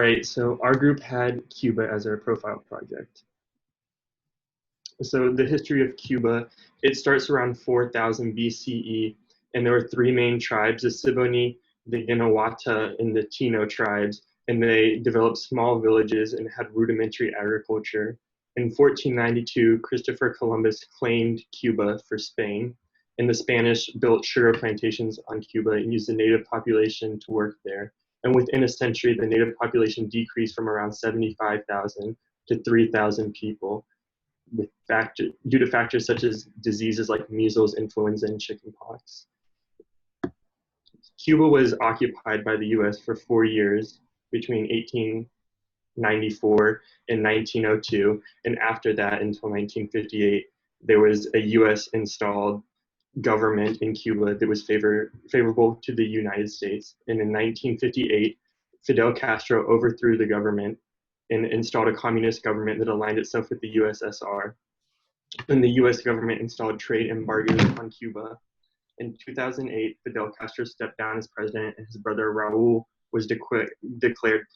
right, so our group had Cuba as our profile project. So the history of Cuba, it starts around 4000 BCE, and there were three main tribes, the Siboney, the Yinawata, and the Tino tribes, and they developed small villages and had rudimentary agriculture. In 1492, Christopher Columbus claimed Cuba for Spain, and the Spanish built sugar plantations on Cuba and used the native population to work there. And within a century, the native population decreased from around 75,000 to 3,000 people due to factors such as diseases like measles, influenza, and chickenpox. Cuba was occupied by the US for 4 years between 1894 and 1902, and after that until 1958, there was a US installed government in Cuba that was favorable to the United States. And in 1958, Fidel Castro overthrew the government and installed a communist government that aligned itself with the USSR. And the US government installed trade embargoes on Cuba. In 2008, Fidel Castro stepped down as president, and his brother Raul was declared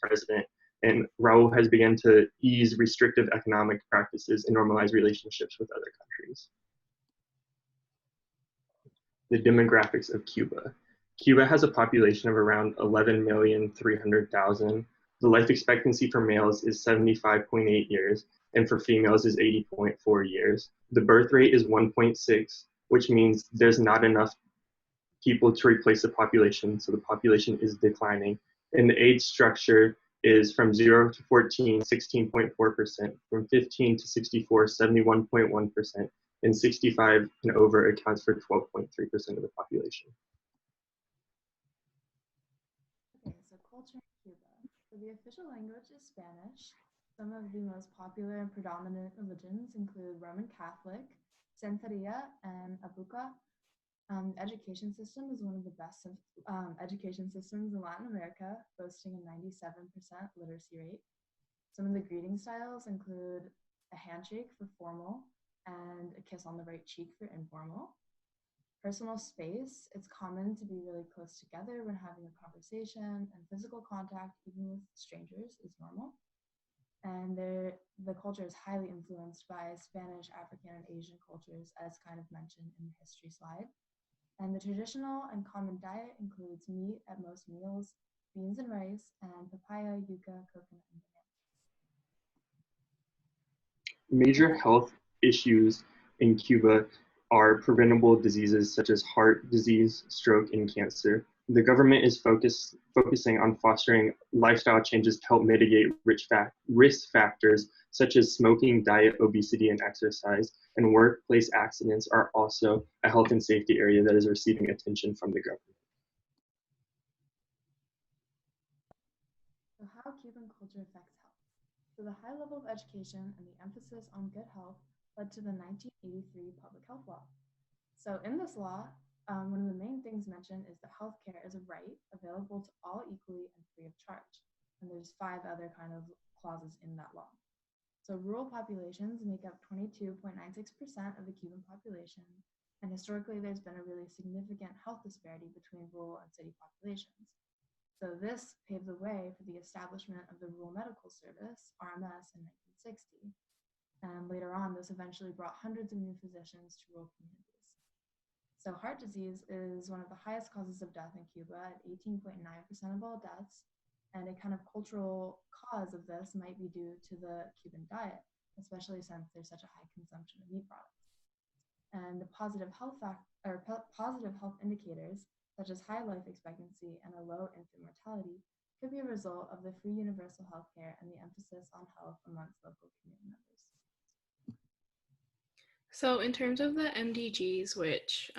president. And Raul has begun to ease restrictive economic practices and normalize relationships with other countries. The demographics of Cuba. Cuba has a population of around 11,300,000. The life expectancy for males is 75.8 years, and for females is 80.4 years. The birth rate is 1.6, which means there's not enough people to replace the population, so the population is declining. And the age structure is from 0 to 14, 16.4%, from 15 to 64, 71.1%, and 65 and over accounts for 12.3% of the population. Okay, so culture in Cuba. So the official language is Spanish. Some of the most popular and predominant religions include Roman Catholic, Santeria, and Abuca. The education system is one of the best education systems in Latin America, boasting a 97% literacy rate. Some of the greeting styles include a handshake for formal and a kiss on the right cheek for informal. Personal space, it's common to be really close together when having a conversation, and physical contact, even with strangers, is normal. And the culture is highly influenced by Spanish, African, and Asian cultures, as kind of mentioned in the history slide. And the traditional and common diet includes meat at most meals, beans and rice, and papaya, yuca, coconut, and banana. Major health issues in Cuba are preventable diseases such as heart disease, stroke, and cancer. The government is focusing on fostering lifestyle changes to help mitigate risk factors such as smoking, diet, obesity, and exercise. And workplace accidents are also a health and safety area that is receiving attention from the government. So how Cuban culture affects health. So the high level of education and the emphasis on good health led to the 1983 public health law. So in this law, one of the main things mentioned is that healthcare is a right available to all equally and free of charge. And there's 5 other kind of clauses in that law. So rural populations make up 22.96% of the Cuban population. And historically, there's been a really significant health disparity between rural and city populations. So this paved the way for the establishment of the Rural Medical Service, RMS, in 1960. And later on, this eventually brought hundreds of new physicians to rural communities. So heart disease is one of the highest causes of death in Cuba at 18.9% of all deaths. And a kind of cultural cause of this might be due to the Cuban diet, especially since there's such a high consumption of meat products. And the positive health indicators, such as high life expectancy and a low infant mortality, could be a result of the free universal health care and the emphasis on health amongst local community members. So in terms of the MDGs, which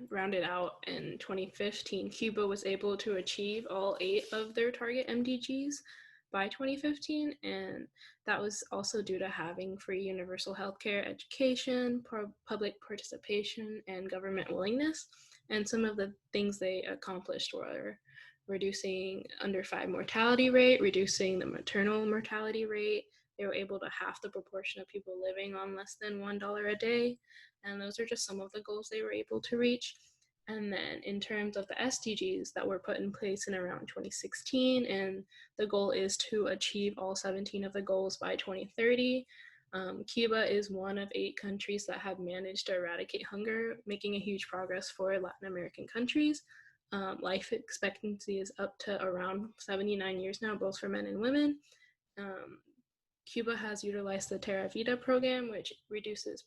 rounded out in 2015, Cuba was able to achieve all 8 of their target MDGs by 2015, and that was also due to having free universal healthcare, education, public participation, and government willingness. And some of the things they accomplished were reducing under 5 mortality rate, reducing the maternal mortality rate. They were able to half the proportion of people living on less than $1 a day. And those are just some of the goals they were able to reach. And then in terms of the SDGs that were put in place in around 2016, and the goal is to achieve all 17 of the goals by 2030. Cuba is one of 8 countries that have managed to eradicate hunger, making a huge progress for Latin American countries. Life expectancy is up to around 79 years now, both for men and women. Cuba has utilized the Terra Vida program, which reduces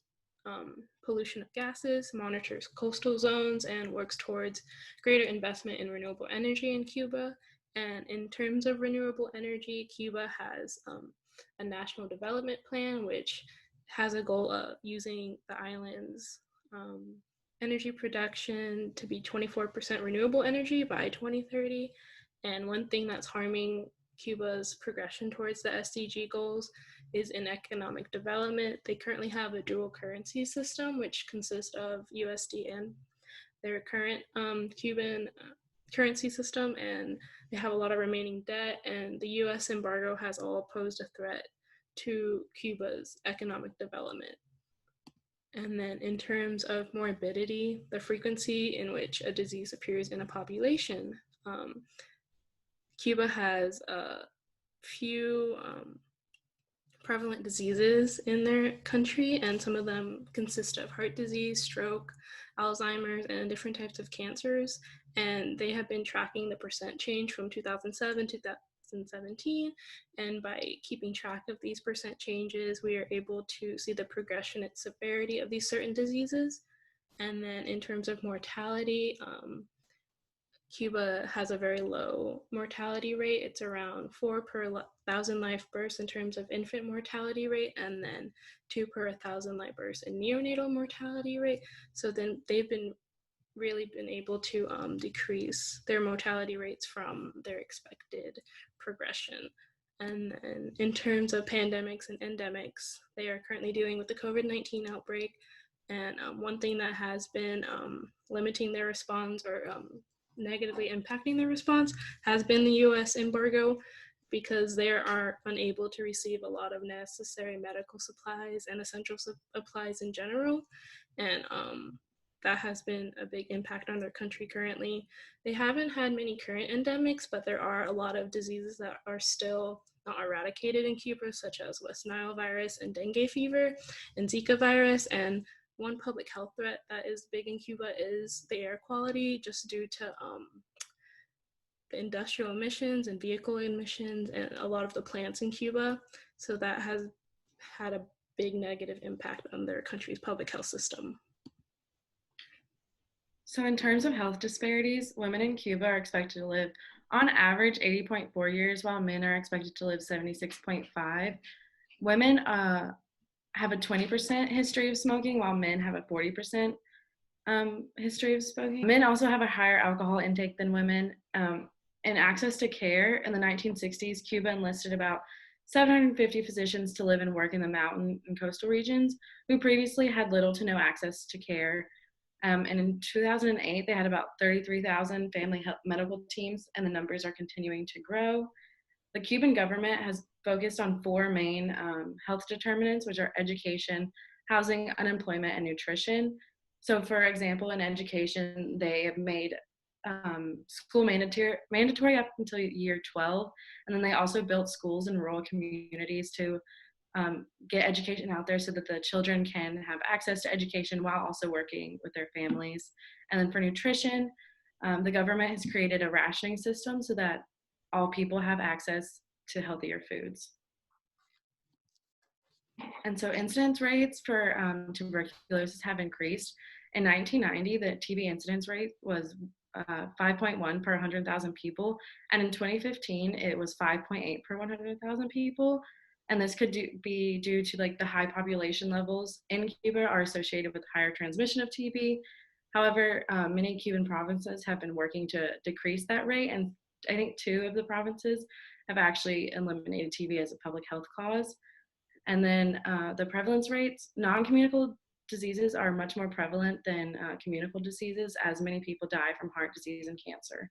pollution of gases, monitors coastal zones, and works towards greater investment in renewable energy in Cuba. And in terms of renewable energy, Cuba has a national development plan, which has a goal of using the island's energy production to be 24% renewable energy by 2030. And one thing that's harming Cuba's progression towards the SDG goals is in economic development. They currently have a dual currency system, which consists of USD and their current Cuban currency system, and they have a lot of remaining debt, and the US embargo has all posed a threat to Cuba's economic development. And then in terms of morbidity, the frequency in which a disease appears in a population, Cuba has a few prevalent diseases in their country, and some of them consist of heart disease, stroke, Alzheimer's, and different types of cancers. And they have been tracking the percent change from 2007 to 2017. And by keeping track of these percent changes, we are able to see the progression and severity of these certain diseases. And then in terms of mortality, Cuba has a very low mortality rate. It's around 4 per 1,000 live births in terms of infant mortality rate, and then 2 per 1,000 live births in neonatal mortality rate. So then they've really been able to decrease their mortality rates from their expected progression. And then in terms of pandemics and endemics, they are currently dealing with the COVID-19 outbreak. And one thing that has been limiting their response or negatively impacting their response has been the US embargo, because they are unable to receive a lot of necessary medical supplies and essential supplies in general. And that has been a big impact on their country currently. They haven't had many current endemics, but there are a lot of diseases that are still not eradicated in Cuba, such as West Nile virus and dengue fever and Zika virus. And one public health threat that is big in Cuba is the air quality, just due to the industrial emissions and vehicle emissions and a lot of the plants in Cuba. So that has had a big negative impact on their country's public health system. So in terms of health disparities, women in Cuba are expected to live on average 80.4 years, while men are expected to live 76.5. Women have a 20% history of smoking, while men have a 40% history of smoking. Men also have a higher alcohol intake than women. And access to care, in the 1960s, Cuba enlisted about 750 physicians to live and work in the mountain and coastal regions who previously had little to no access to care. And in 2008, they had about 33,000 family health medical teams, and the numbers are continuing to grow. The Cuban government has focused on 4 main health determinants, which are education, housing, unemployment, and nutrition. So for example, in education, they have made school mandatory up until year 12. And then they also built schools in rural communities to get education out there so that the children can have access to education while also working with their families. And then for nutrition, the government has created a rationing system so that all people have access to healthier foods. And so incidence rates for tuberculosis have increased. In 1990, the TB incidence rate was 5.1 per 100,000 people. And in 2015, it was 5.8 per 100,000 people. And this could be due to like the high population levels in Cuba are associated with higher transmission of TB. However, many Cuban provinces have been working to decrease that rate. And I think 2 of the provinces have actually eliminated TB as a public health cause. And then the prevalence rates, non-communicable diseases are much more prevalent than communicable diseases, as many people die from heart disease and cancer.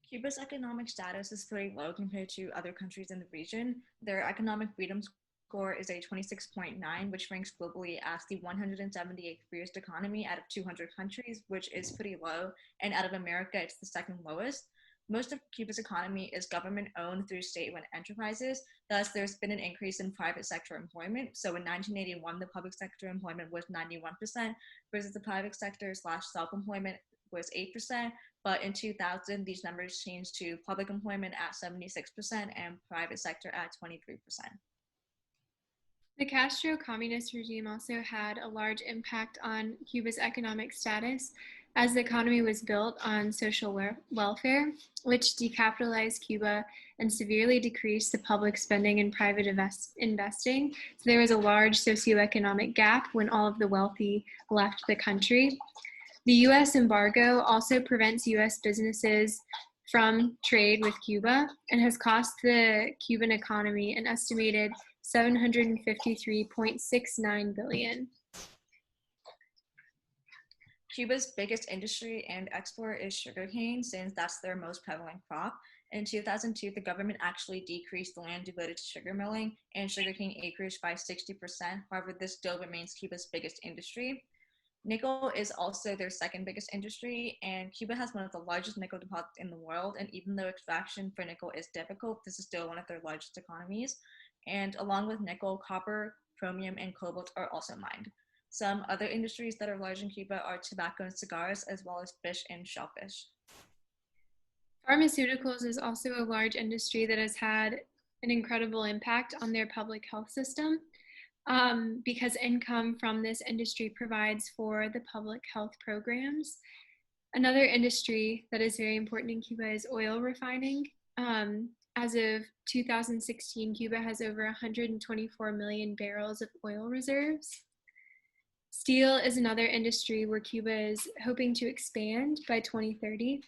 Cuba's economic status is pretty low compared to other countries in the region. Their economic freedom score is a 26.9, which ranks globally as the 178th freest economy out of 200 countries, which is pretty low. And out of America, it's the second lowest. Most of Cuba's economy is government-owned through state-run enterprises. Thus, there's been an increase in private sector employment. So in 1981, the public sector employment was 91%, versus the private sector / self-employment was 8%. But in 2000, these numbers changed to public employment at 76% and private sector at 23%. The Castro communist regime also had a large impact on Cuba's economic status, as the economy was built on social welfare, which decapitalized Cuba and severely decreased the public spending and private investing. So there was a large socioeconomic gap when all of the wealthy left the country. The US embargo also prevents US businesses from trade with Cuba and has cost the Cuban economy an estimated $753.69 billion. Cuba's biggest industry and export is sugarcane, since that's their most prevalent crop. In 2002, the government actually decreased the land devoted to sugar milling and sugarcane acreage by 60%. However, this still remains Cuba's biggest industry. Nickel is also their second biggest industry, and Cuba has one of the largest nickel deposits in the world. And even though extraction for nickel is difficult, this is still one of their largest economies. And along with nickel, copper, chromium, and cobalt are also mined. Some other industries that are large in Cuba are tobacco and cigars, as well as fish and shellfish. Pharmaceuticals is also a large industry that has had an incredible impact on their public health system, because income from this industry provides for the public health programs. Another industry that is very important in Cuba is oil refining. As of 2016, Cuba has over 124 million barrels of oil reserves. Steel is another industry where Cuba is hoping to expand by 2030.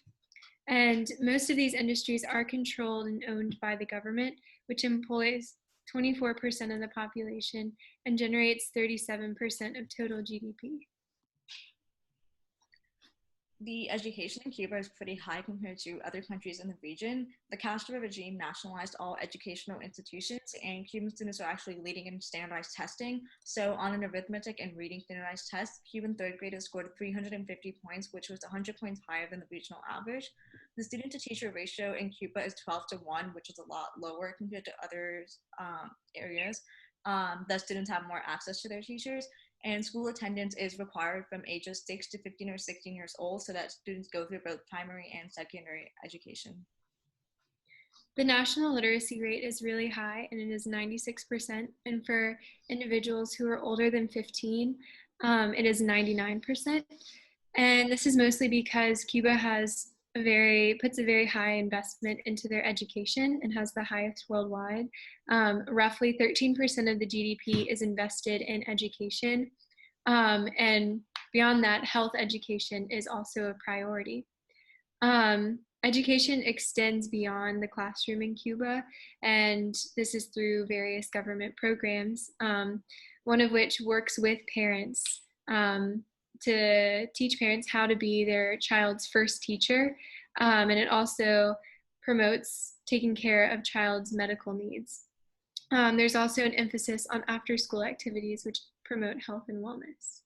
And most of these industries are controlled and owned by the government, which employs 24% of the population and generates 37% of total GDP. The education in Cuba is pretty high compared to other countries in the region. The Castro regime nationalized all educational institutions, and Cuban students are actually leading in standardized testing. So on an arithmetic and reading standardized test, Cuban third graders scored 350 points, which was 100 points higher than the regional average. The student-to-teacher ratio in Cuba is 12-1, which is a lot lower compared to other areas. The students have more access to their teachers. And school attendance is required from ages 6 to 15 or 16 years old, so that students go through both primary and secondary education. The national literacy rate is really high, and it is 96%. And for individuals who are older than 15, it is 99%. And this is mostly because Cuba has puts a very high investment into their education and has the highest worldwide. Roughly 13% of the GDP is invested in education. And beyond that, health education is also a priority. Education extends beyond the classroom in Cuba, and this is through various government programs, one of which works with parents to teach parents how to be their child's first teacher, and it also promotes taking care of child's medical needs. There's also an emphasis on after-school activities which promote health and wellness.